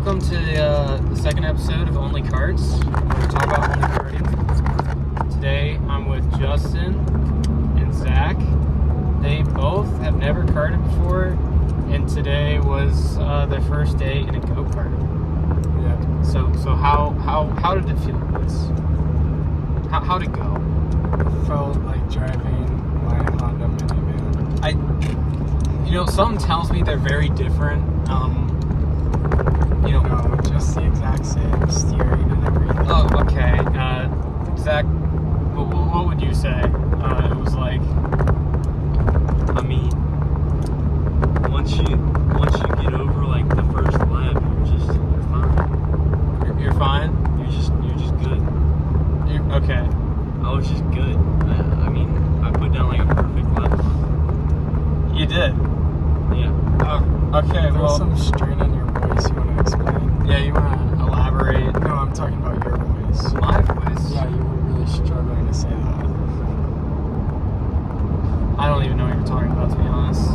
welcome to the second episode of OnlyKarts, where we talk about only karting. Today, I'm with Justin and Zac. They both have never karted before, and today was their first day in a go-kart. Yeah. So how did it feel, boys? How'd it go? It felt like driving my Honda minivan. Something tells me they're very different. No, just the exact same steering and everything. Oh, okay. Zac, what would you say? It was like. I mean, once you get over like the first lap, you're fine. You're fine. You're just good. Okay. I was just good. I mean, I put down like a perfect lap. You did. Yeah. Oh, okay. There's some strain on your voice. You want to explain? Yeah, you want to elaborate? No, I'm talking about your voice. My voice? Yeah, you were really struggling to say that. I don't even know what you're talking about, to be honest.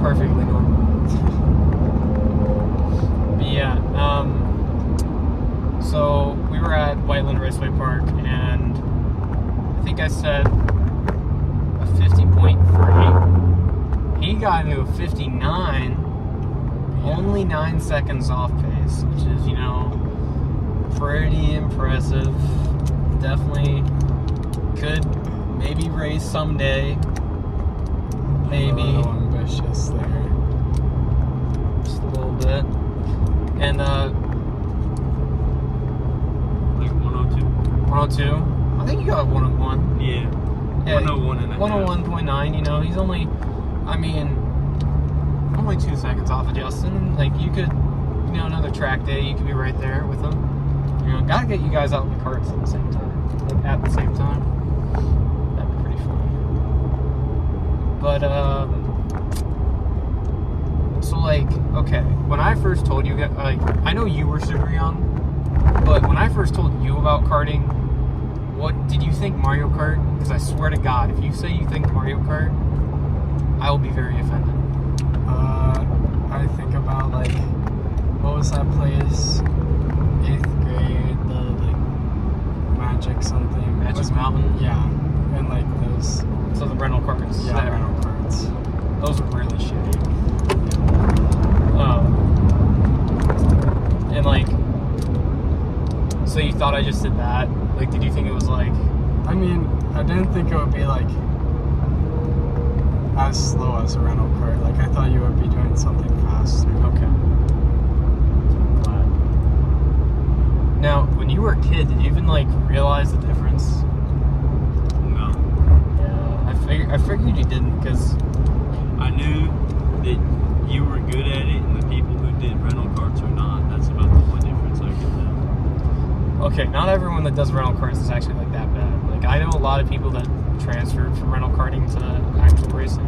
Perfectly normal. But yeah, so we were at Whiteland Raceway Park, and I think I said a 50.3. He got into a 59, only 9 seconds off pace, which is, pretty impressive. Definitely could maybe race someday. Maybe. A little ambitious there. Just a little bit. And, Like 102. 102. I think you got 101. Yeah. 101 and a half. 101.9, he's only, only 2 seconds off of Justin. Like, you could, another track day, you could be right there with him. Gotta get you guys out in the karts at the same time. Like, at the same time. That'd be pretty funny. But, so, okay, when I first told you, I know you were super young, but when I first told you about karting, what did you think Mario Kart? Because I swear to God, if you say you think Mario Kart, I will be very offended. I think about what was that place? 8th grade, the Magic something. Magic Mountain? Yeah, and those. So the rental karts. Yeah, there. rental karts. Those were really shitty. And so you thought I just did that? Did you think it was I didn't think it would be as slow as a rental kart. I thought you would be doing something faster. Okay. Glad. Now, when you were a kid, did you even realize the difference? No. Yeah, I figured you didn't, because I knew that you were good at it, and the people who did rental karts are not. That's about the only difference I could tell. okay, not everyone that does rental karts is actually that bad. I know a lot of people that transferred from rental karting to actual racing.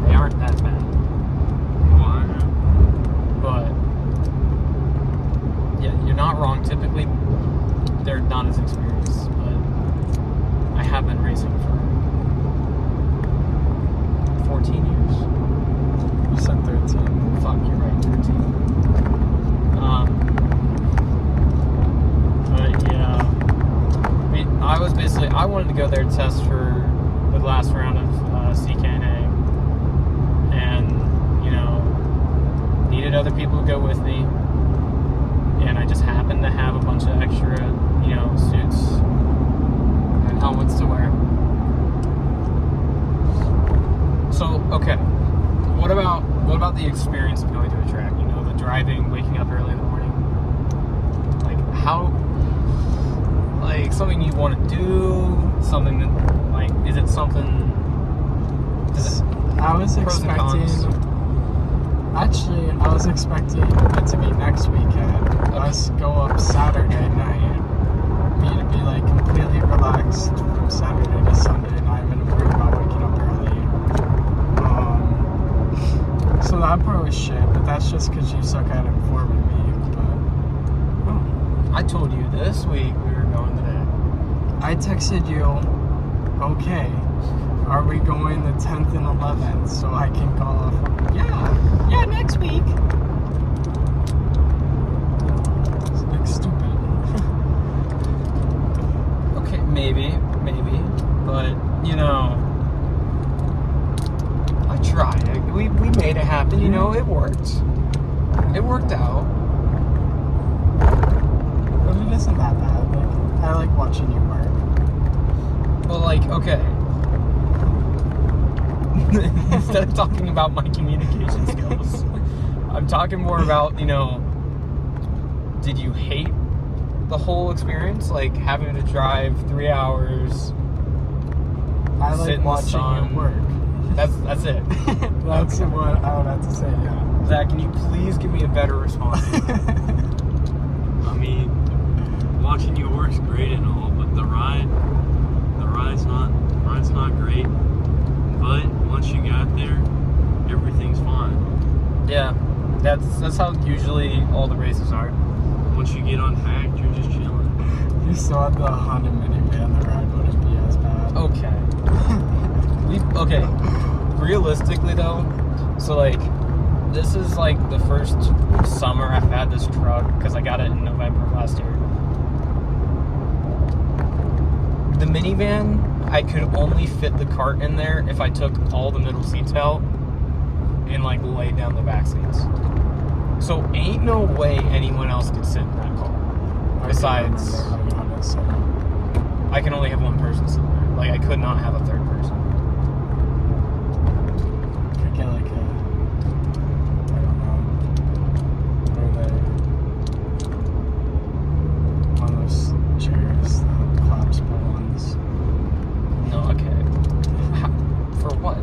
They aren't that bad. Why? But yeah, you're not wrong. Typically, they're not as experienced. But I have been racing for 14 years. You said 13. Fuck, you're right, 13. But yeah, I wanted to go there to test for the last round of CKNA, and needed other people to go with me, and I just happened to have a bunch of extra suits and helmets to wear. So okay, what about the experience of going to a track? The driving, waking up early in the morning. How? Something you want to do? Something that is it something? I was expecting. Actually, I was expecting it to be next weekend. Us go up Saturday night. Me to be completely relaxed from Saturday to Sunday, not even worried about waking up early. So that part was shit, but that's just because you suck at informing me. I told you this week we were going today. I texted you, okay, are we going the 10th and 11th so I can call? Yeah, next week. made it happen. You know, it worked. It worked out. But it isn't that bad. Like, I like watching you work. Well, like, okay. Instead of talking about my communication skills, I'm talking more about, you know, did you hate the whole experience? Like, having to drive 3 hours, I sit like in the watching sun. you work. That's it. That's Okay. what I would have to say, yeah. Zach, can you please give me a better response? I mean, watching you work's great and all, but the ride's not great. But once you got there, everything's fine. Yeah, that's how usually all the races are. Once you get unpacked, you're just chilling. If you still had the Honda minivan, the ride wouldn't be as bad. Okay. Realistically though, so like, this is like the first summer I've had this truck because I got it in November of last year. The minivan, I could only fit the cart in there if I took all the middle seats out and like laid down the back seats. So ain't no way anyone else could sit in that car. Besides, I can only have one person sit there. Like, I could not have a third person. Could get like a, I don't know, what are they? One of those chairs, the collapsible ones. No, okay. For what?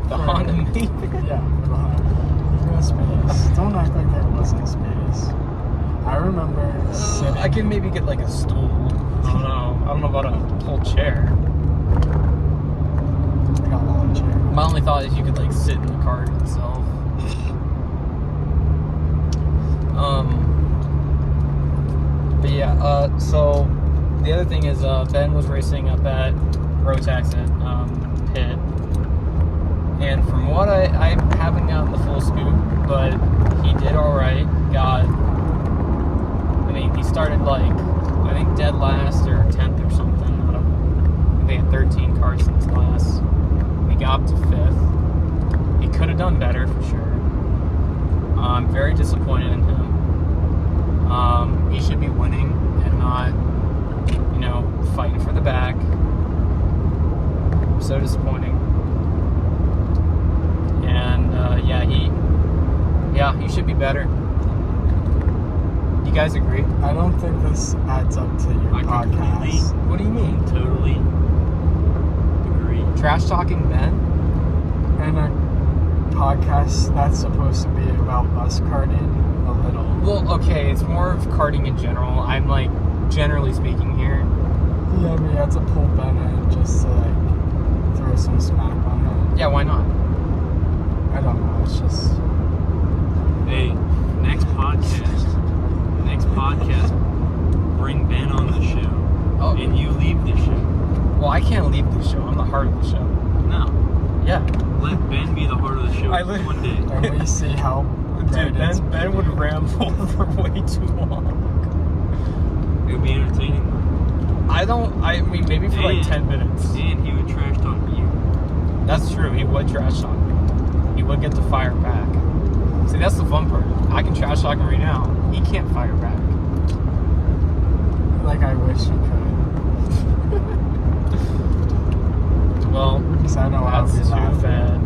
The Honda minivan? Yeah, for the Honda. For the space. Don't act like there wasn't space. I remember sitting. I can maybe get like a stool. I don't know about a whole chair. Like a lawn chair. My only thought is you could like sit in the cart itself. But yeah, so the other thing is Ben was racing up at Rotax at Pitt. And from what I haven't gotten the full scoop, but he did alright. He started like, I think dead last or 10th or something. I don't know. They had 13 karts in his class. He got up to 5th. He could have done better for sure. I'm very disappointed in him. He should be winning and not, you know, fighting for the back. So disappointing. And he should be better. You guys agree? I don't think this adds up to your podcast. What do you mean? Totally agree. Trash talking Ben? And a podcast that's supposed to be about us karting a little. Well, okay, it's more of karting in general. I'm like generally speaking here. Yeah, we had to pull Ben in just to like throw some smack on him. Yeah, why not? I don't know, it's just. Hey, next podcast, bring Ben on the show. Oh, And you leave the show. well, I can't leave the show. I'm the heart of the show. No. Yeah. Let Ben be the heart of the show I for li- one day. And we see how. Dude, Ben would ramble for way too long. It would be entertaining. I mean, maybe for like 10 minutes. And he would trash talk you. That's true. He would trash talk me. He would get to fire back. See, that's the fun part. I can trash talk him right now. He can't fire back. Like, I wish you could. Well, Because I know how that's we too laugh. bad.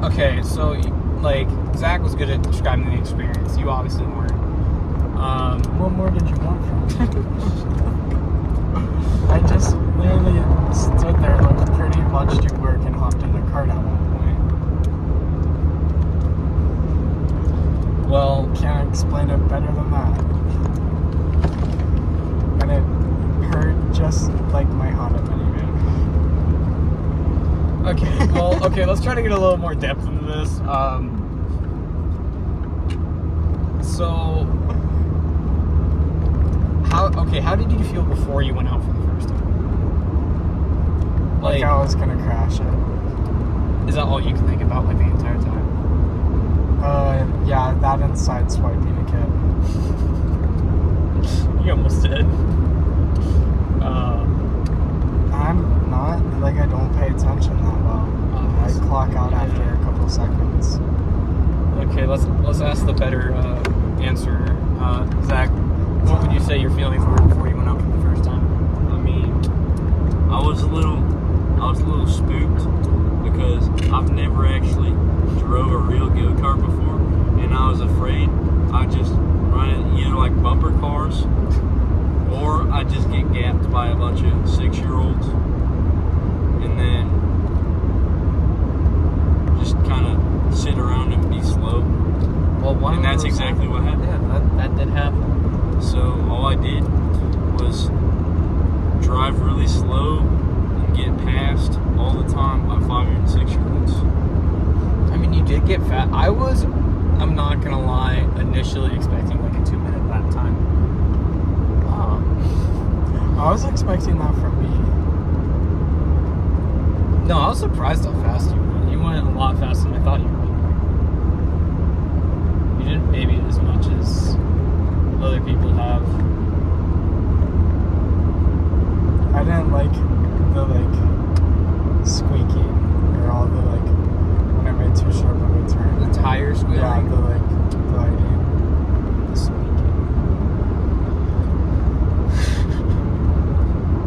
Okay, so like Zach was good at describing the experience. You obviously weren't. What more did you want from me? I just literally stood there, looked pretty, watched you work, and hopped in the cart at one point. Well, Can't explain it better than that. And it hurt just like my Honda minivan. okay, let's try to get a little more depth into this. So, how did you feel before you went out for the first time? Like I was gonna crash it. Is that all you can think about like the entire time? Yeah, that and sideswiping a kid. You almost did. I'm not. I don't pay attention that well. I clock out after a couple seconds. Okay, let's ask the better answer. Zach, what would you say your feelings were before you went out for the first time? I mean, I was a little spooked because I've never actually drove a real go-kart before, and I was afraid I'd just run it either like bumper cars or I'd just get gapped by a bunch of 6-year-olds and then just kind of sit around and be slow. Well, and that's exactly what happened. Yeah, that did happen. So all I did was drive really slow and get passed all the time by 5 and 6-year-olds. I mean, you did get fat. I'm not gonna lie, initially expecting like a 2-minute lap time. I was expecting that from me. No, I was surprised how fast you went. You went a lot faster than I thought you would. You didn't maybe as much as other people have. I didn't like the squeaking or all the when I made too sharp of a turn. The tire squealing. Yeah, the gliding. The squeaking.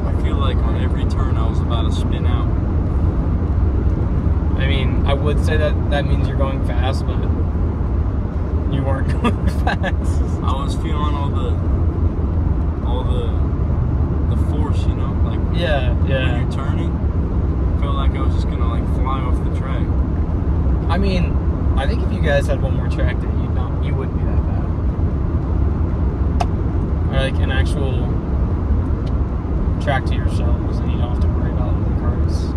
I feel like on every turn I was about to spin out. I mean, I would say that means you're going fast, but you weren't going fast. I was feeling all the force, you know, like Yeah. when you're turning. I felt like I was just gonna fly off the track. I mean, I think if you guys had one more track there, you wouldn't be that bad. Or like an actual track to yourselves, and you don't have to worry about the cars.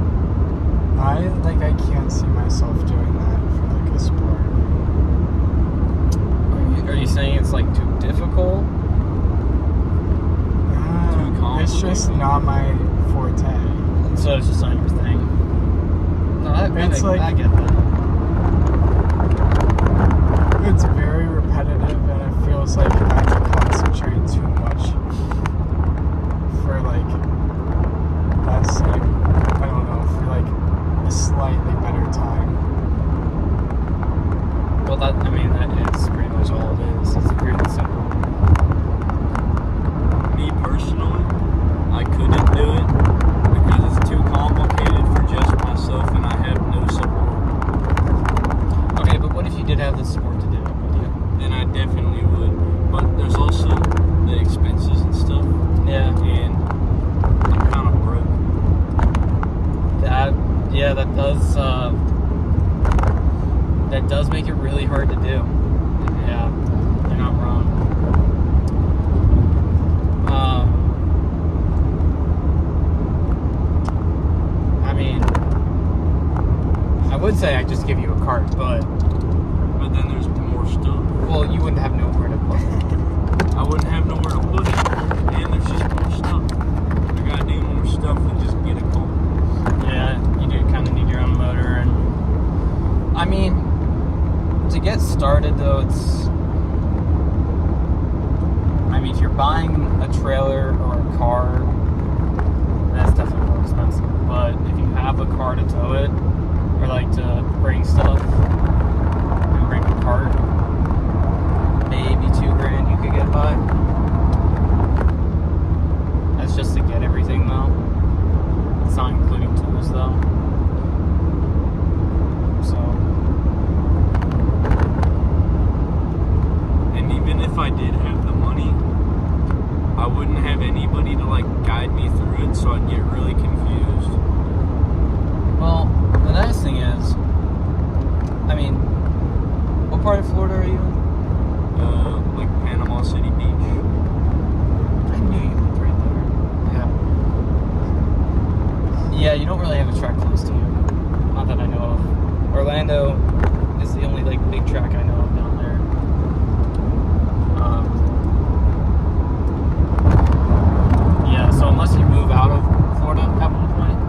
I can't see myself doing that for a sport. Are you saying it's too difficult? It's just not my forte. So it's just not your thing. No, I get that. It's very repetitive, and it feels like I have to concentrate too much for a slightly better time. Well, that is pretty much all it is. It's pretty simple. Me personally, I couldn't do it because it's too complicated for just myself and I have no support. Okay, but what if you did have the support to do it with you? Then I definitely would. But there's also the expenses and stuff. Yeah. And I'm kind of broke. That does make it really hard to do. Yeah, you're not wrong. I mean, I would say I'd just give you a cart, but then there's more stuff. well, you wouldn't have nowhere to put it. I wouldn't have nowhere to put it. And there's just more stuff. I gotta do more stuff than just get a car. Yeah, you do kind of need your own motor, and I mean, to get started though, if you're buying a trailer or a car, that's definitely more expensive. But if you have a car to tow it, or to bring stuff, and bring a cart, maybe $2,000 you could get by. That's just to get everything though. It's not including tools though. So. And even if I did have the money, I wouldn't have anybody to guide me through it, so I'd get really confused. Well, the nice thing is, what part of Florida are you in? Panama City Beach. I knew you lived right there. Yeah. Yeah, you don't really have a track close to you. Not that I know of. Orlando is the only big track I know of down there. Yeah, so unless you move out of Florida at one point,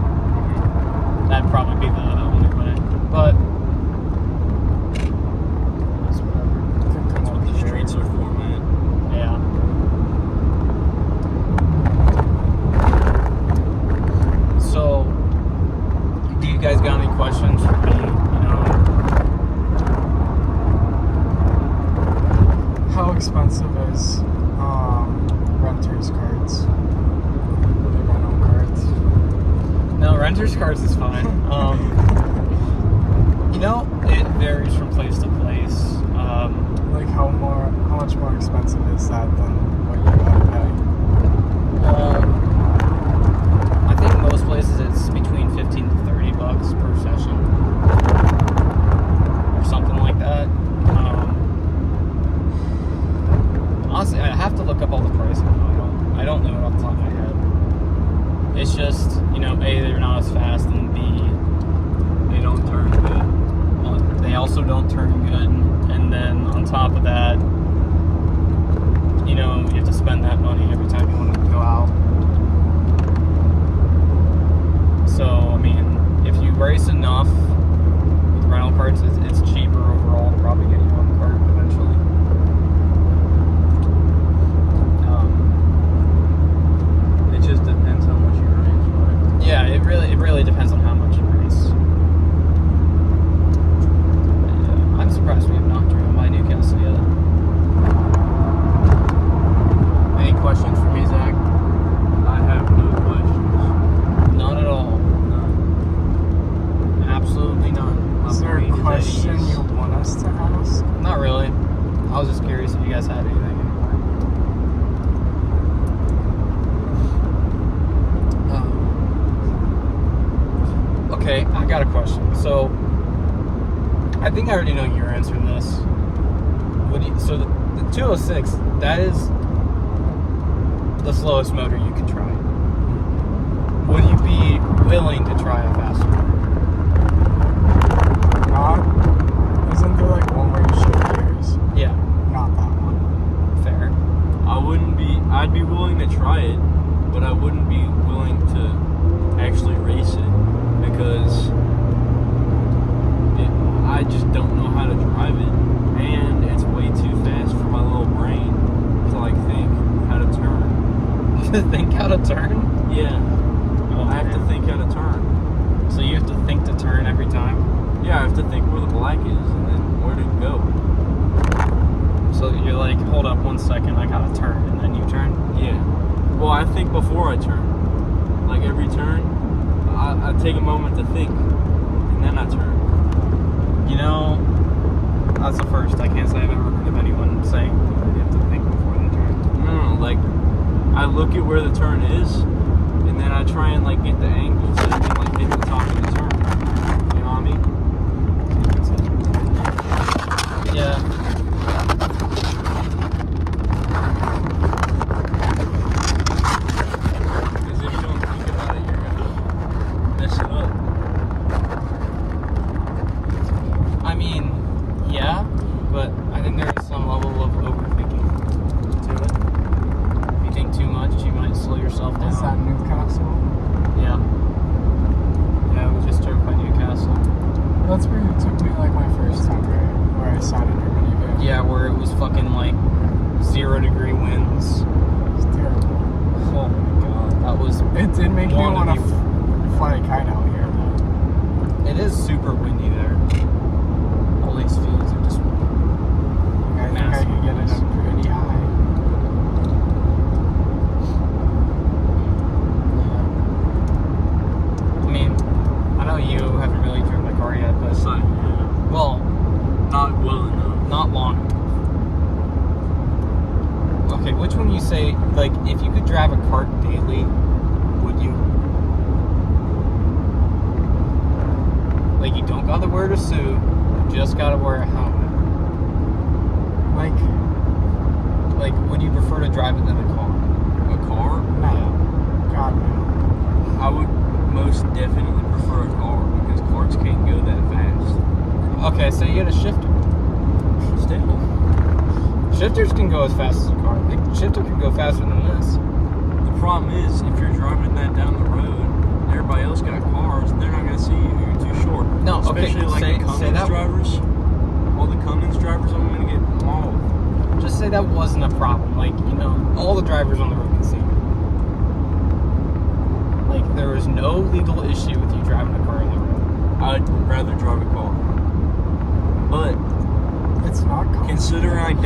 that'd probably be the only way. But that's whatever. That's what the streets are for, man. Yeah. So you guys got any questions for me, How expensive is renters carts? Do they rent on carts? No, renters carts is fine. It varies from place to place. Like how much more expensive is that than what you gotta pay? I think most places it's between $15 to $30 per session, or something like that. Honestly, I have to look up all the pricing. I don't know it off the top of my head. It's just, A, they're not as fast, and B, They don't turn good. they also don't turn good. And then on top of that, you have to spend that money every time you want to go out. So, if you race enough with rental carts, it's cheaper overall to probably get you on the cart eventually. It just depends how much you race, right? Yeah, it really depends on how much you race. Yeah, I'm surprised we have not driven by Newcastle yet. Any questions for me, Zach? I have no questions. None at all. None. Absolutely none. Is there a question you want us to ask? Not really. I was just curious if you guys had anything anymore. Okay, I got a question. So, I think I already know your answer to this. So the 206, that is the slowest motor you can try. Would you be willing to try a faster motor? Isn't there like one where you shift gears? Yeah, Not that one. fair. I'd be willing to try it, but I wouldn't be willing to actually race it because I just don't know how to drive it, and it's way too fast for my little brain to think how to turn. Think how to turn? Yeah, Oh, I have to think how to turn. So you have to think to turn every time? Yeah, I have to think where the black is and then where to go. So you're like, hold up 1 second, I gotta turn, and then you turn? Yeah. Well, I think before I turn. Like every turn, I take a moment to think, and then I turn. That's the first. I can't say I've ever heard of anyone saying you have to think before they turn. No, I look at where the turn is, and then I try and get the angle so I can hit the top of the turn. You know what I mean? Yeah. Because if you don't think about it, you're gonna mess it up. Yeah, but I think there is some level of overthinking to it. If you think too much, you might slow yourself down. Is that Newcastle? Yeah. Yeah, we just drove by Newcastle. That's where you took me my first time, right? Where I sat in your minivan. Yeah, where it was fucking 0-degree winds. It's terrible. Oh my god, that was. It did make me want to fly a kite out here, though. It is super windy there. All these fields are just. I think I could get it up pretty high. I know you haven't really driven a car yet, but well, Not well enough. not long. Okay, which one you say, if you could drive a cart daily, would you? You don't gotta wear a suit, you just gotta wear a helmet. Would you prefer to drive it than a car? A car? No. God, no. I would most definitely prefer a car because cars can't go that fast. Okay, so you get a shifter. Still. Shifters can go as fast as a car. The shifter can go faster than this. The problem is, if you're driving that down the road, everybody else got cars, they're not going to see you. You're too short. No, okay, Especially the Cummins drivers. All the Cummins drivers, I'm going to get mauled. Just say that wasn't a problem. All the drivers on the road can see you. There is no legal issue with you driving a car on the road. I'd rather drive a car. But It's not comfortable. considering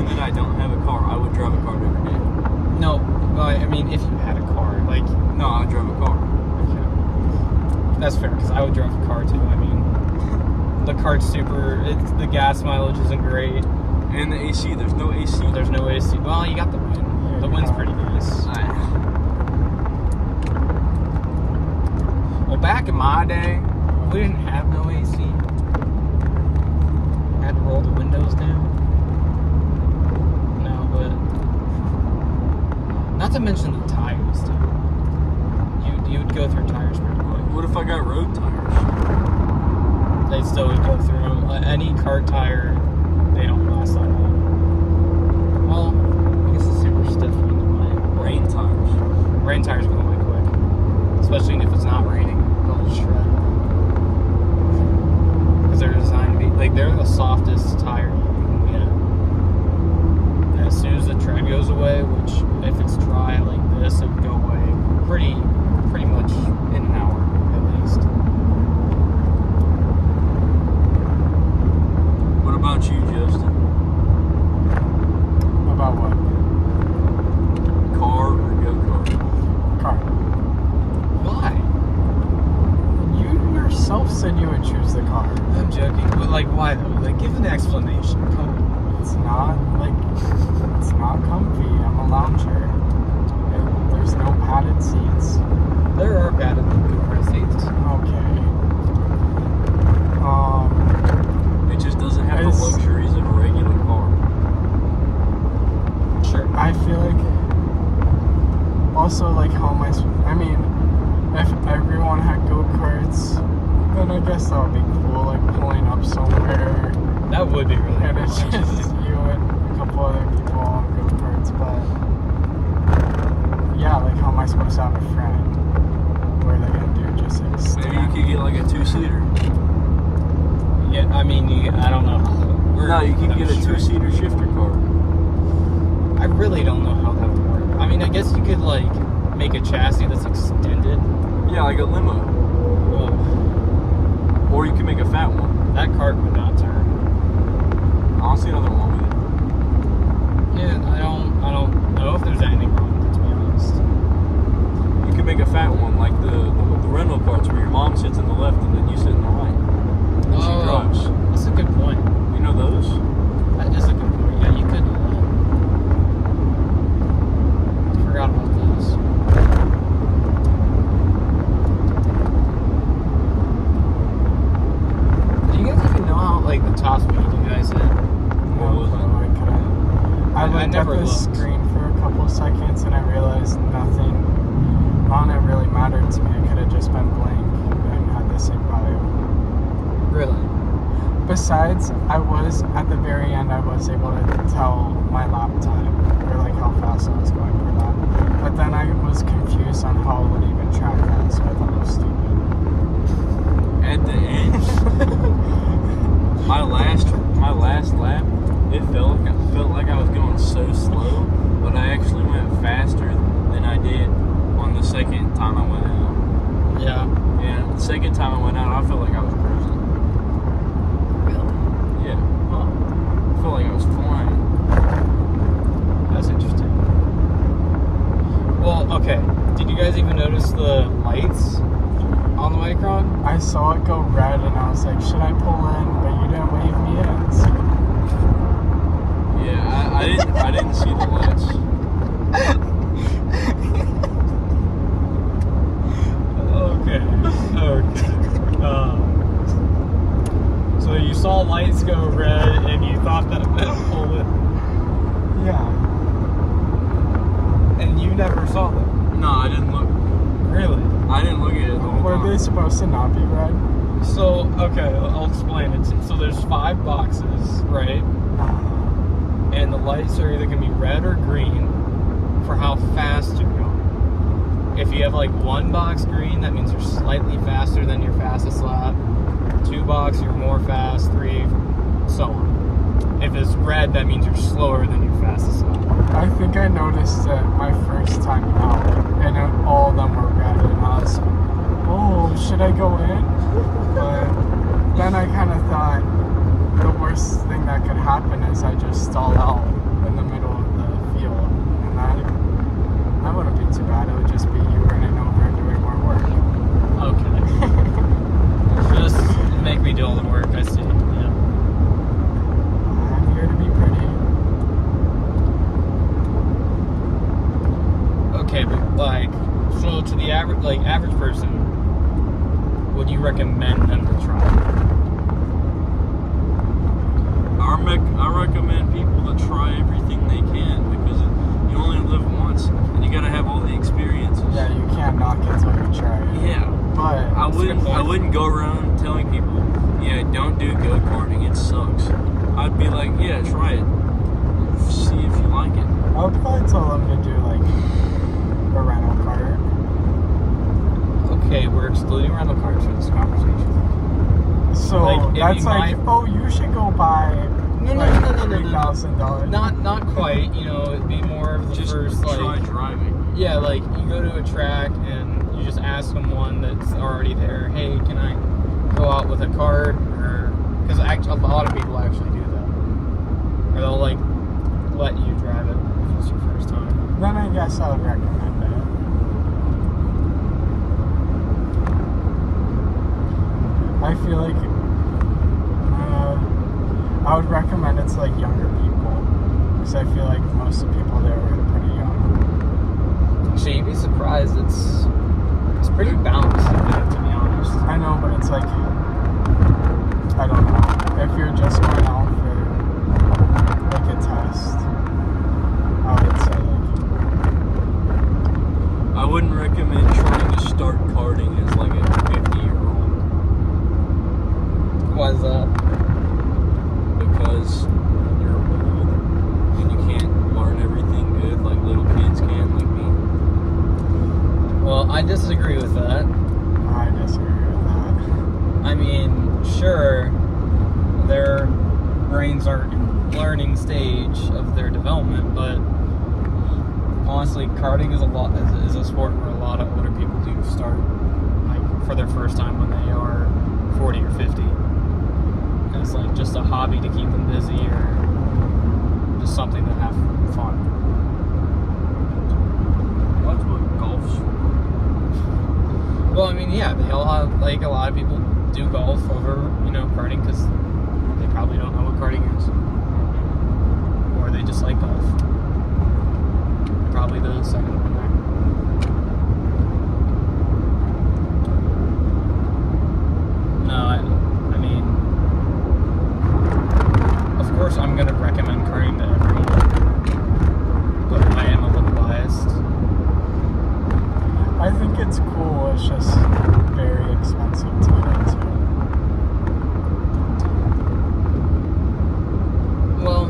that I don't have a car, I would drive a car every day. No, I mean, if you had a car, like, No, I would drive a car. okay. That's fair, because I would drive a car too. I mean, the kart's the gas mileage isn't great. And the AC, there's no AC. There's no AC. Well, you got the wind. The wind's pretty nice. Well, back in my day, we didn't have no AC. Had to roll the windows down. No, but not to mention the tires, too. You would go through tires pretty quick. What if I got road tires? They still would go through them. Any kart tire, they don't last that long. Well, I guess the super stiff ones might. Rain tires. Rain tires go away quick, especially if it's not raining. They'll just shred. Because they're designed to be like they're the softest tire you can get. And as soon as the tread goes away, which if it's dry like this, it would go away pretty much in an hour at least. What about you, Justin? About what? Car or go-kart? Car. Why? You yourself said you would choose the car. I'm joking, but like why though? Like give an explanation. Come on. It's not comfy. I'm a lounger. There's no padded seats. There are padded car seats. Okay. It just doesn't have the It's- luxuries of a regular car. Sure. I feel like also like how am I mean, if everyone had go-karts, then I guess that would be cool, like pulling up somewhere That would be really and cool. it's just you and a couple other people on go-karts, but yeah, like how am I supposed to have a friend? What are they gonna do? Just like Maybe you could get like a 2-seater. Yeah, I mean, I don't know. No, you could get a 2-seater shifter car. I really don't know how that would work. I mean, I guess you could like make a chassis that's extended. Yeah, like a limo. Ugh, Or you can make a fat one. that cart would not turn. I don't see nothing wrong with it. Yeah, I don't know if there's anything wrong with it, to be honest. You can make a fat one, like the rental carts where your mom sits in the left and then you sit in the right. And she drives. That's a good point. You know those? That is a good point. Yeah, you could do that. Forgot about those. Do you guys even know how like the top speed you guys hit? no clue. I looked never at the looked. screen for a couple seconds and I realized nothing on it really mattered to me. It could have just been blank and had the same value. Really? Besides, at the very end, I was able to tell my lap time, or like how fast I was going per lap. But then I was confused on how it would even track that, so I thought it was stupid. At the end, my last lap, it felt like I was going so slow, but I actually went faster than I did on the second time I went out. Yeah. Yeah, the second time I went out, I felt like I was cruising. Really? Yeah. I felt like I was flying. That's interesting. Well, okay. Did you guys even notice the lights on the Micron? I saw it go red, and I was like, should I pull in? But you didn't wave me in. So. Yeah, I didn't see the lights. Okay. So you saw lights go red and you thought that meant pull it, Yeah. and you never saw them. No, I didn't look. Really? I didn't look at it the whole Were they time. supposed to not be red? So, okay, I'll explain it. So there's 5 boxes, right? And the lights are either going to be red or green for how fast you're going. If you have like 1 box green, that means you're slightly faster than your fastest lap. 2 box, you're more fast. 3, so on. If it's red, that means you're slower than your fastest lap. I think I noticed it my first time out, and all of them were red, and I was like, oh, should should I go in? But then I kind of thought the worst thing that could happen is I just stall out in the middle of the field. And that wouldn't be too bad. It would just be you running over and doing more work. Okay. Just make me do all the work, I see. Yeah. I'm here to be pretty. Okay, but like, so to the average person, would you recommend them to try? I recommend people to try everything they can because you only live once and you gotta have all the experiences. Yeah, you can't knock it till you try it. Yeah. But I wouldn't go around telling people, yeah, don't do go-karting, it sucks. I'd be like, yeah, try it. See if you like it. I would probably tell them to do like a rental cart. Okay, we're excluding rental cars from this conversation. So Like, if that's you like, might- oh, you should go buy No. $3,000. Not quite. You know, it'd be more of the Just first try driving. Yeah, like you go to a track and you just ask someone that's already there, hey, can I go out with a cart? Or because a lot of people actually do that, or they'll like let you drive it if it's your first time. Then I guess I would recommend it. I feel like I would recommend it to like younger people because I feel like most of the people there were pretty young. Actually, you'd be surprised. It's pretty balanced, to be honest. I know, but it's like, I don't know. If you're just going out for like a test, I would say like, I wouldn't recommend trying to start karting as like a 50-year-old. Why is that? Because you're old and you can't learn everything good like little kids can, like me. Well, I disagree with that. I disagree with that. I mean, sure, their brains are in learning stage of their development, but honestly, karting is a sport where a lot of older people do start like for their first time when they are 40 or 50. And it's like just a hobby to keep them busy or just something to have fun. That's what golf's for. Well, I mean, yeah, they all have, like, a lot of people do golf over, karting because they probably don't know what karting is. Or they just like golf. Probably the second one there. No, I mean, of course I'm going to recommend karting to everyone. But I am a little biased. I think it's cool, it's just very expensive to get into. Well,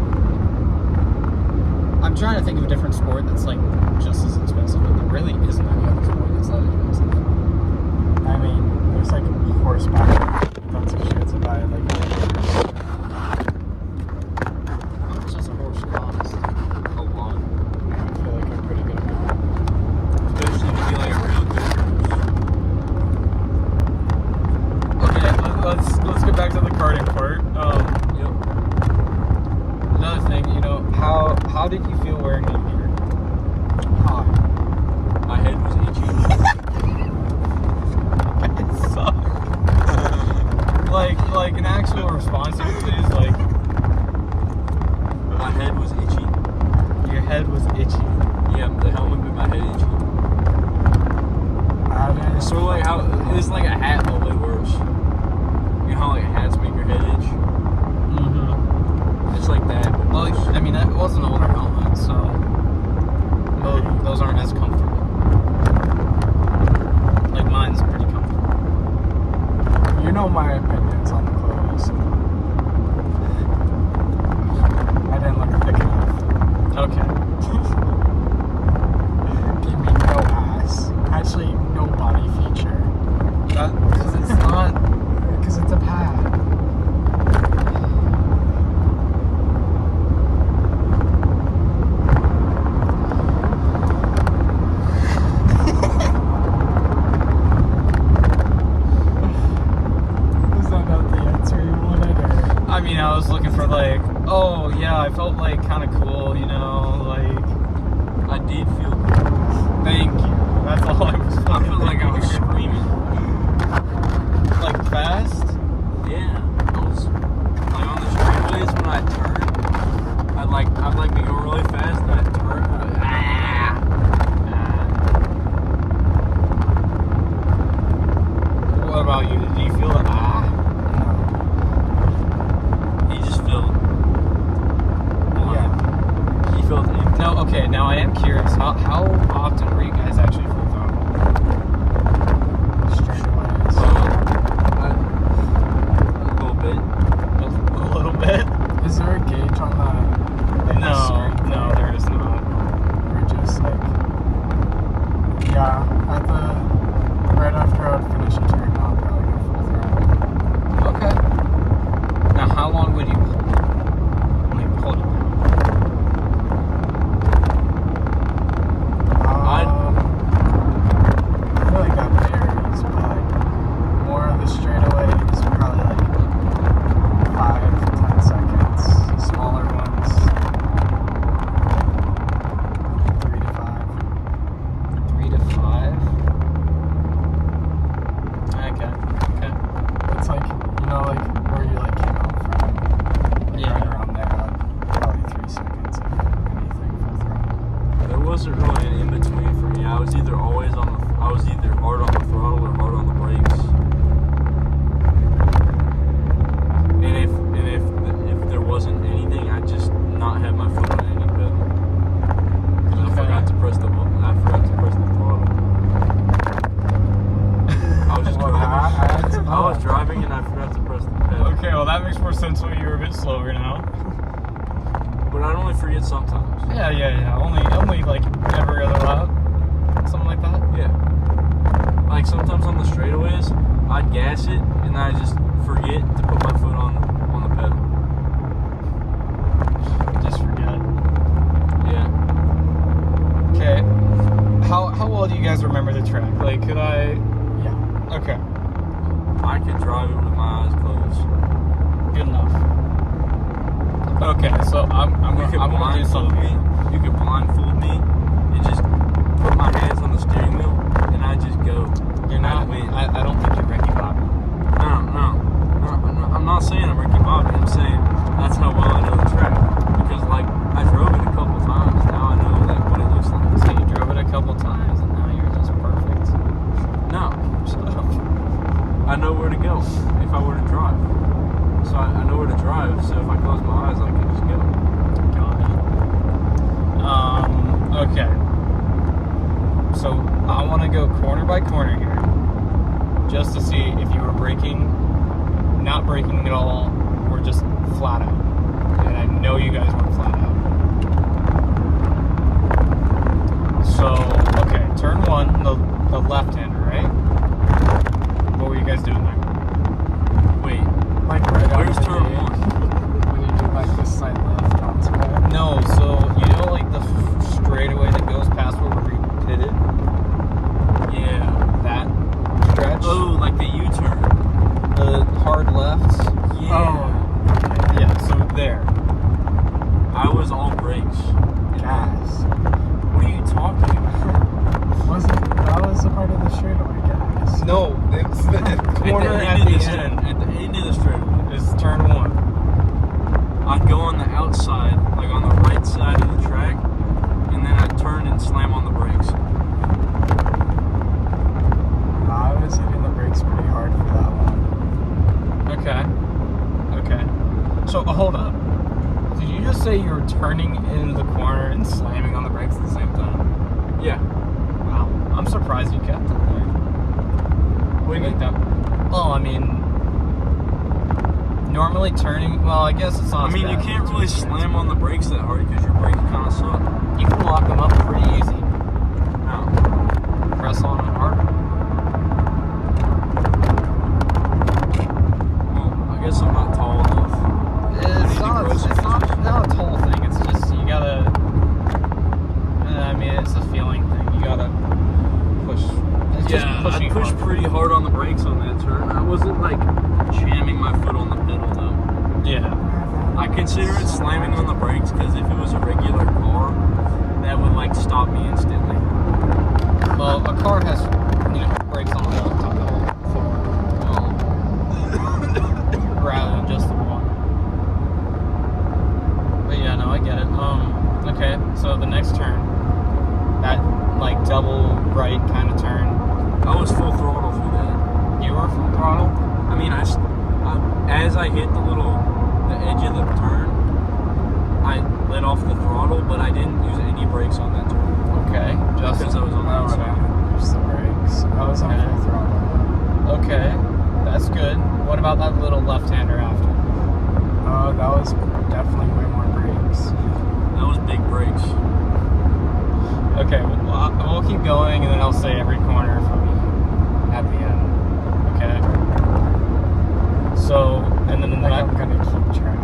I'm trying to think of a different sport that's like just as expensive, but there really isn't any other sport that's that expensive. I mean, there's like horseback. That's a shit to buy like How much does a horse cost? A lot. I feel like a pretty good amount. Especially to be like a real good Okay, let's get back to the karting part. Yep. Another thing, how did you feel wearing that gear? Hot. My head was itchy. It sucked. like an actual response to it is like My head was itchy. your head was itchy. Yeah, the helmet made my head itchy. It's sort of like how it's like a hat, but way worse. You know how like hats make your head itch? Mm-hmm. It's like that. But Well, worse. I mean, that was an older helmet, so those aren't as comfortable. Like mine's pretty comfortable. You know my opinions on the clothes. I didn't look thick enough. Okay. Give me no ass. Actually, no body feature. Because it's not. Because it's a pad. I felt like kind of cool, you know, like. I did feel cool. Thank you. That's all I was. I felt like I was screaming. Like fast? Yeah. I was like on the straightaways when I turned. I'd like to go really fast and I'd turn. What about you? Did you feel the He just felt. Yeah. He felt empty. No, okay, now I am curious. How often were you guys actually full throttle? Straightaways. A little bit. A little bit? Is there a gauge on the No, street no, thing? there is not. Or just like, yeah, right after I would finish a turn, I'll probably go full throttle. Okay. Now, how long would you hold it? Like, hold it down? I feel like that varies, but like more of the straightaways, probably like 5-10 seconds. Smaller ones, 3 to 5. 3 to 5? Okay. It's like, you know, like where you like came out from. Like Yeah. right around there, probably 3 seconds if anything full throttle. There wasn't really an in between for me. I was either hard on the throttle or hard on the brakes. And if there wasn't anything, I'd just not have my foot on any pedal. 'Cause I forgot to press the throttle. I was just Well, driving. I I was driving and I forgot to press the pedal. Okay, well, that makes more sense when you're a bit slower now. But I'd only forget sometimes. Yeah. Only like every other lap. Something like that. Yeah. Like sometimes on the straightaways, I'd gas it and I just forget to put my foot on the pedal. Just forget. Yeah. Okay. How well do you guys remember the track? Like, could I? Yeah. Okay. I could drive it with my eyes closed. Good enough. Okay, so I'm You could gonna do blindfold something. me. You could blindfold me and just put my hands on the steering wheel and I just go. You're not. I don't think you're Ricky Bobby. No. I'm not saying I'm Ricky Bobby. I'm saying that's how well I know the track. Because like I drove it a couple times. Now I know like what it looks like. So you drove it a couple times, and now you're just perfect. No. Shut up. I know where to go if I were to drive. So I know where to drive, so if I close my eyes, I can just go. Got it. Okay. So I want to go corner by corner here, just to see if you were braking, not braking at all, or just flat out. And I know you guys went flat out. So, okay, turn 1, the left-hander, right? What were you guys doing there? Wait, Like right where's after turn the- 1? When you do like this side left onto it. No, so you know like the straightaway that goes past where we pitted? Yeah. That stretch? Oh, like the U-turn. The hard left? Yeah. Oh, Yeah, so there. I was all brakes. gas. What are you talking about? That was a part of the straightaway, gas. No, it's the corner at the end. At the end of the straightaway. Is turn 1. I'd go on the outside, like on the right side of the track, and then I'd turn and slam on the brakes. I was hitting the brakes pretty hard for that one. Okay. So, hold up. Did you just say you were turning into the corner and slamming on the brakes at the same time? Yeah. Wow. I'm surprised you kept it there. What do you Like mean? that. Well, I mean, normally turning, well, I guess it's not I as mean, you bad can't as really two turns. slam on the brakes that hard because your brakes kind of suck. You can lock them up pretty easy. No. Press on it harder. Well, I guess I'm not tall enough. It's not a total thing. It's just, you gotta, I mean, it's a feeling thing. You gotta push. It's just Yeah, I pushing pushed hard. pretty hard on the brakes on that turn. I wasn't like jamming my foot on the pedal though. Yeah. I consider it slamming on the brakes because if it was a regular car, that would like stop me instantly. Well, a car has, brakes on the top of the whole floor. Rather than just the one. But yeah, no, I get it. Okay, so the next turn, that like double right kind of turn. I was full throttle through that. You were full throttle? I mean, as I hit the edge of the turn, I let off the throttle, but I didn't use any brakes on that turn. Okay, just Because I was on the I outside. didn't use the brakes. I was on full throttle. Okay, that's good. What about that little left-hander after? Oh, that was definitely way more brakes. That was big brakes. Okay, well, we'll keep going, and then I'll say every corner for me at the end. Okay. So, and then Like I'm gonna keep track.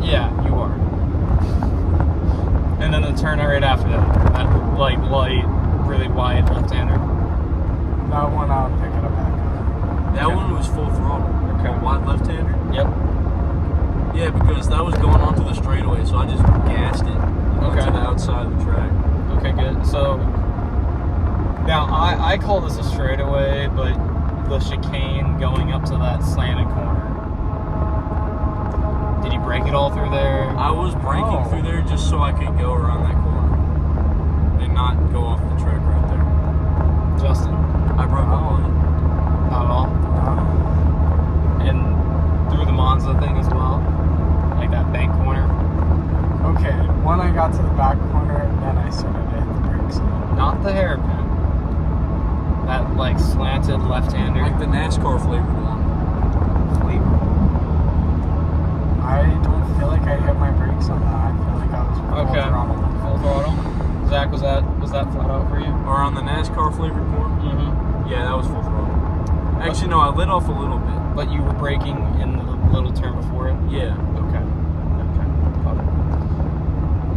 yeah, you are. And then the turn right after that like light, really wide left-hander. That one I'll pick it up back up. That Okay. one was full throttle. Okay. Wide left-hander. Yep. Yeah, because that was going onto the straightaway, so I just gassed it and went Okay. to the outside of the track. Okay, good. So now I call this a straightaway, but the chicane going up to that slanted corner. Did you break it all through there? I was braking through there just so I could go around that corner and not go off the track right there. Justin, I broke all in. not at all. And through the Monza thing as well, like that bank corner. Okay, when I got to the back corner, then I started to hit the brakes a little. Not the hairpin. That like slanted left-hander. Like the NASCAR flavored one. I don't feel like I hit my brakes on that. I feel like I was full Okay. throttle. Full throttle. Zach, was that flat out for you? Or on the NASCAR flavored corn. Mm-hmm. Yeah, that was full throttle. Actually, no, I lit off a little bit. But you were braking in the little turn before it? Yeah. Okay.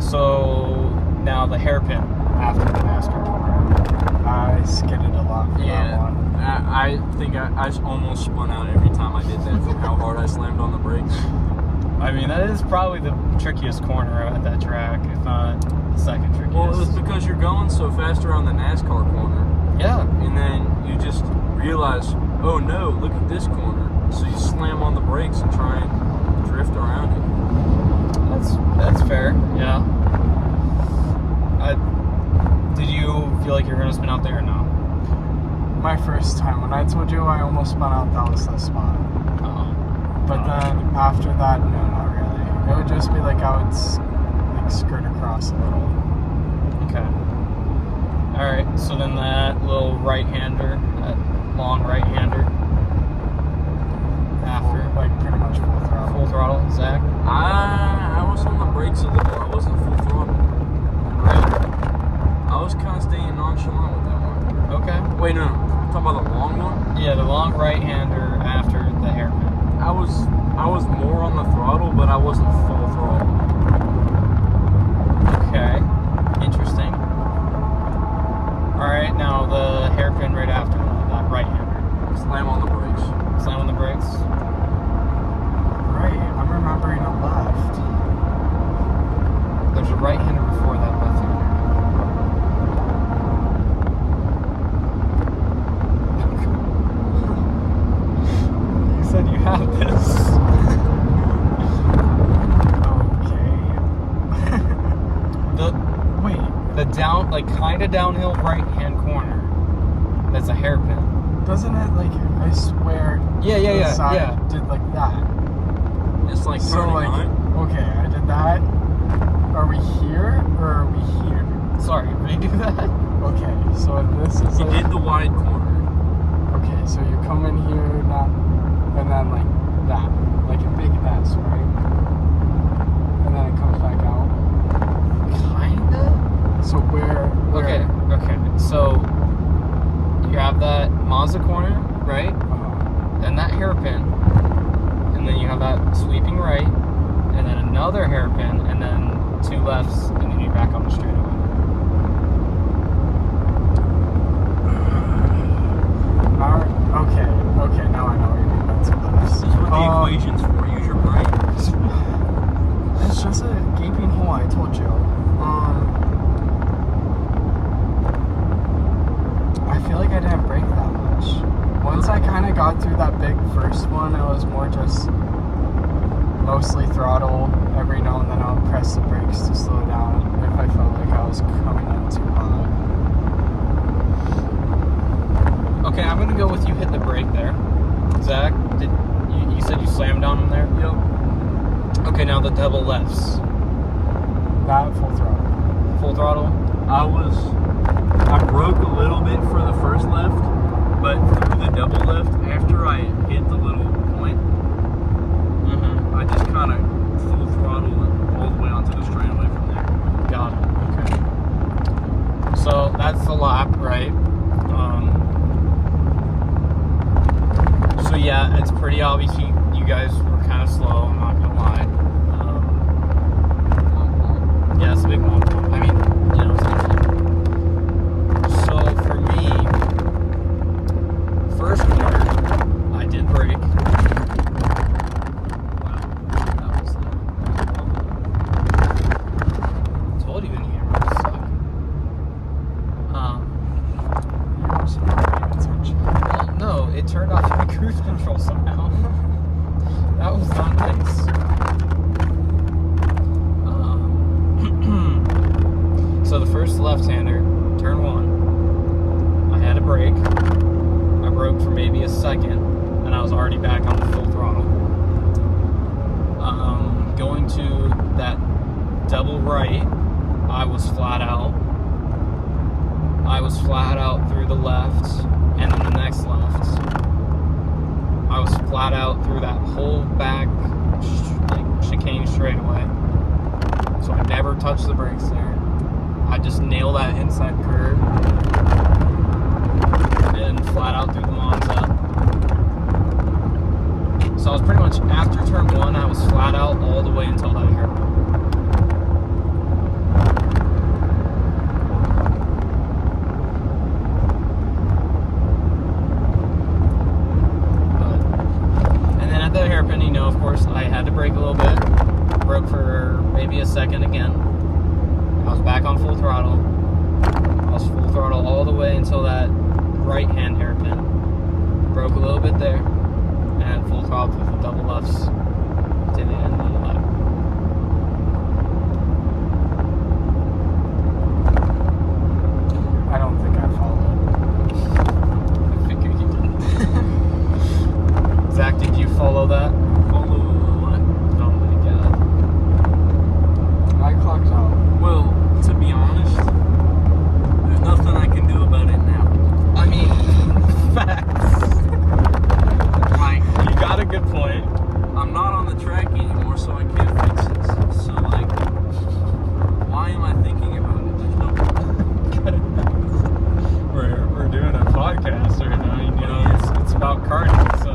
So now the hairpin after the NASCAR corner. I skidded a lot for that Yeah. one. I think I almost spun out every time I did that from how hard I slammed on the brakes. I mean, that is probably the trickiest corner at that track, if not the second trickiest. Well, it was because you're going so fast around the NASCAR corner. Yeah. And then you just realize, oh no, look at this corner. So you slam on the brakes and try and drift around it. That's fair. Yeah. Did you feel like you were gonna spin out there or no? My first time, when I told you I almost spun out, that was the spot. But then after that, no, not really. It would just be like I would like skirt across a little. Okay. All right. So then that little right-hander, that long right-hander. After Like pretty much full throttle. full throttle, Zach. I was on the brakes a little. I wasn't full throttle. Right. I was kind of staying nonchalant with that one. Okay. Wait, no. Talking about the long one? Yeah, the long right-hander after the hairpin. I was more on the throttle, but I wasn't full throttle. Okay. Interesting. All right. Now the hairpin right after that right-hander. Slam on the brakes. Slam on the brakes. Right, I'm remembering a left. There's a right-hander before that left-hander. You said you have this. Okay. The down, like kind of downhill right-hand corner. That's a hairpin. Doesn't it, like, I swear, the side did like that. It's like So, turning, like, right? okay, I did that. Are we here, or are we here? Sorry, redo that. Okay, so this is You like, did the wide corner. okay, so you come in here, not, and then like that, like a big S, right? And then it comes back out. Kinda. So where? Okay. So you have that Mazda corner, right? And that hairpin, and then you have that sweeping right, and then another hairpin, and then two lefts, and then you're back on the straightaway. Okay, now I know what you mean by two lefts. This is what the equation's for. Use your brain. Once I kind of got through that big first one, it was more just mostly throttle. Every now and then I would press the brakes to slow down if I felt like I was coming in too hot. Okay, I'm gonna go with you hit the brake there. Zach, you said you slammed on him there? Yep. Okay, now the double lefts. That full throttle. Full throttle? I broke a little bit for the first left, but through the double left, after I hit the little point, I just kind of full throttle all the way onto the straightaway from there. Got it. Okay. So that's the lap, right? So yeah, it's pretty obvious you guys were kind of slow. I'm not gonna lie. Yeah, it's a big one. I mean, you know, it's not fun. So for me, first corner, I did brake. Wow, that was told you in here would suck. You also didn't pay attention. Well, no, it turned off my cruise control somehow. That was not nice. So the first left-hander, turn one, I had a brake. I broke for maybe a second, and I was already back on the full throttle. Going to that double right, I was flat out. I was flat out through the left, and then the next left. I was flat out through that whole back chicane straightaway. So I never touched the brakes there. I just nailed that inside curve and flat out through the Monza. So I was pretty much after turn one, I was flat out all the way until that hairpin. And then at the hairpin, you know, of course, I had to brake a little bit. Broke for maybe a second again. I was back on full throttle. I was full throttle all the way until that right-hand hairpin. Broke a little bit there, and full throttle with the double lefts to the end of the lap. I don't think I followed. I figured you did. Zach, did you follow that? Follow what? Oh my god. I clocked out. Well, to be honest, there's nothing I can do about it now. I mean, facts. Like, You got a good point. I'm not on the track anymore, so I can't fix this. So, like, why am I thinking about it? There's no We're doing a podcast right now. You know, it's about karting, so.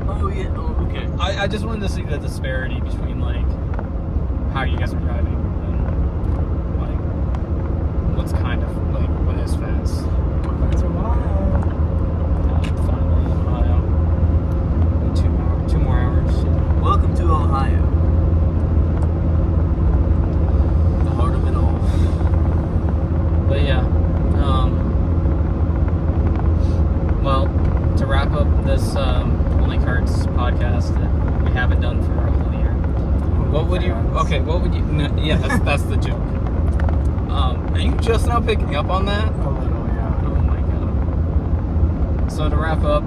Oh, yeah. Oh, okay. I just wanted to see the disparity between, like, how you guys are driving and, like, what's kind of, like, what is fast. Welcome to Ohio. Finally, Ohio. 2 more hours. Welcome to Ohio. The heart of it all. But yeah, well, to wrap up this OnlyKarts podcast that we haven't done for a whole year, what would you? Okay, what would you? No, yeah, that's the joke. Are you just now picking up on that? A little, yeah. Oh my god. So to wrap up,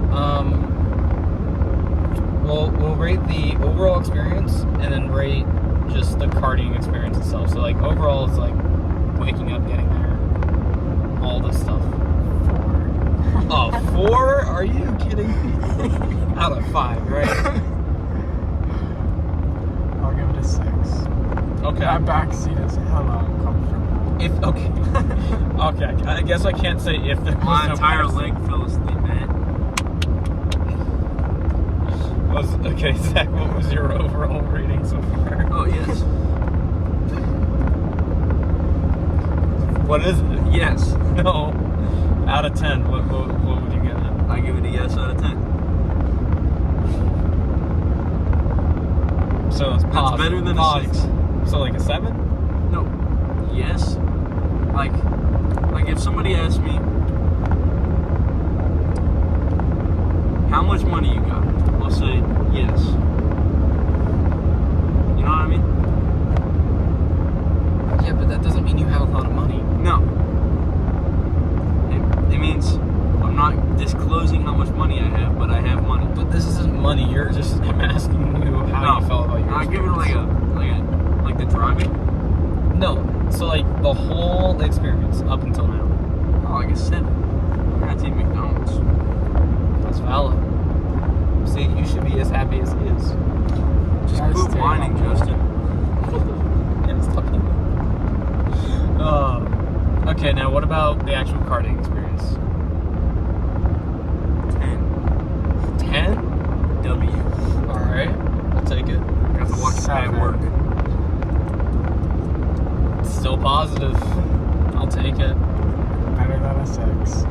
we'll rate the overall experience and then rate just the karting experience itself. So like overall, it's like waking up, getting there, all this stuff. 4. 4? Are you kidding me? Out of 5, right? I'll give it a 6. Okay. That back seat is hella uncomfortable. Okay. Okay. I guess I can't say if there was My no entire backseat. leg fell asleep, man. Okay, Zach, what was your overall rating so far? Oh, yes. What is it? Yes. No. Out of 10, what would you give it? I give it a yes out of 10. So it's That's better than a 6. So like a 7? No. Yes. Like if somebody asked me, how much money you got. I'll say yes. You know what I mean? Yeah, but that doesn't mean you have a lot of money. No. It means I'm not disclosing how much money I have, but I have money. But this isn't money. I'm asking you how you felt about your I give it like the driving. No. So like the whole experience up until now. Oh, like a 7. I gotta take McDonald's. That's valid. See, you should be as happy as he is. Just Guys, quit stay whining, humble. Justin. Yeah, it's fucking. Okay, now what about the actual karting experience? 10. 10? W. Alright, I'll take it. Got to watch it at 7. work. It's still positive. I'll take it. Better than a 6.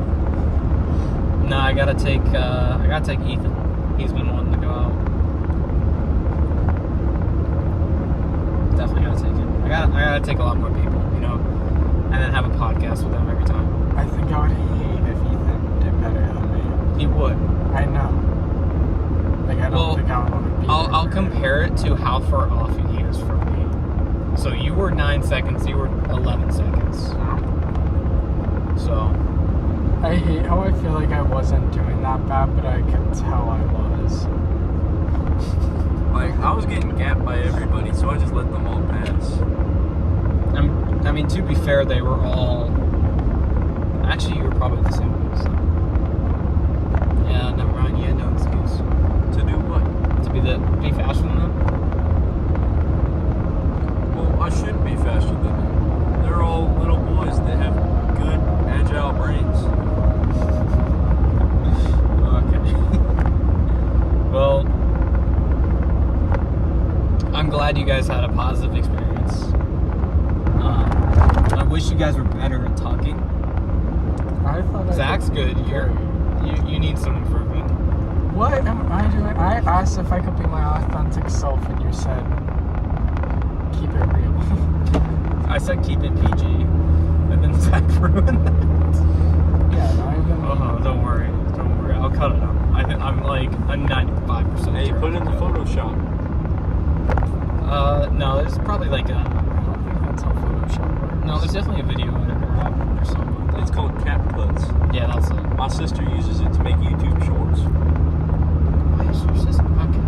No, I gotta take Ethan. He's been wanting to go out. Definitely gotta take it. I gotta take a lot more people, you know, and then have a podcast with them every time. I think I would hate if Ethan did better than me. He would. I know. Like, I don't think I would want to be I'll there. compare it to how far off he is from me. So you were 9 seconds, you were 11 seconds. So I hate how I feel like I wasn't doing that bad, but I could tell I was. Like, I was getting gapped by everybody, so I just let them all pass. I mean, to be fair, they were all. Actually, you were probably the same way. So. Yeah, never mind. You had no excuse To do what? to be faster than them. Well, I shouldn't be faster than them. They're all little boys that have good, agile brains. Okay. Well, I'm glad you guys had a positive experience. I wish you guys were better at talking. I thought I Zach's could good. You need some improvement. What am I doing? I asked if I could be my authentic self, and you said, keep it real. I said keep it PG, and then Zach ruined that. Yeah, not even. Oh, don't worry. I'll cut it out. I'm like a 95%. Hey, sure put it in the I'll cut it. Photoshop. No, there's probably like I don't think that's how Photoshop works. no, there's definitely a video editor app or something like that. It's called CapCuts. Yeah, that's it. My sister uses it to make YouTube shorts. Why is your sister? Okay.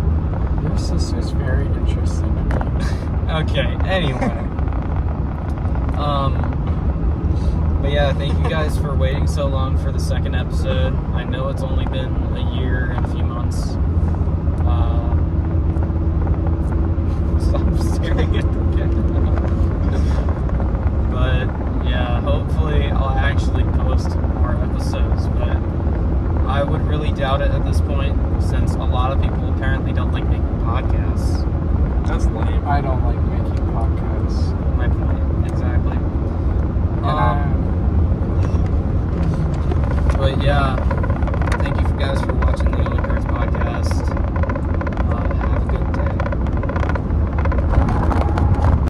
Your sister's very interesting to me. Okay, anyway. But yeah, thank you guys for waiting so long for the second episode. I know it's only been a year and a few months. Stop staring at the camera. But yeah, hopefully I'll actually post more episodes, but I would really doubt it at this point since a lot of people apparently don't like making podcasts. That's lame. I don't like making podcasts. My point, exactly. And But yeah, thank you guys for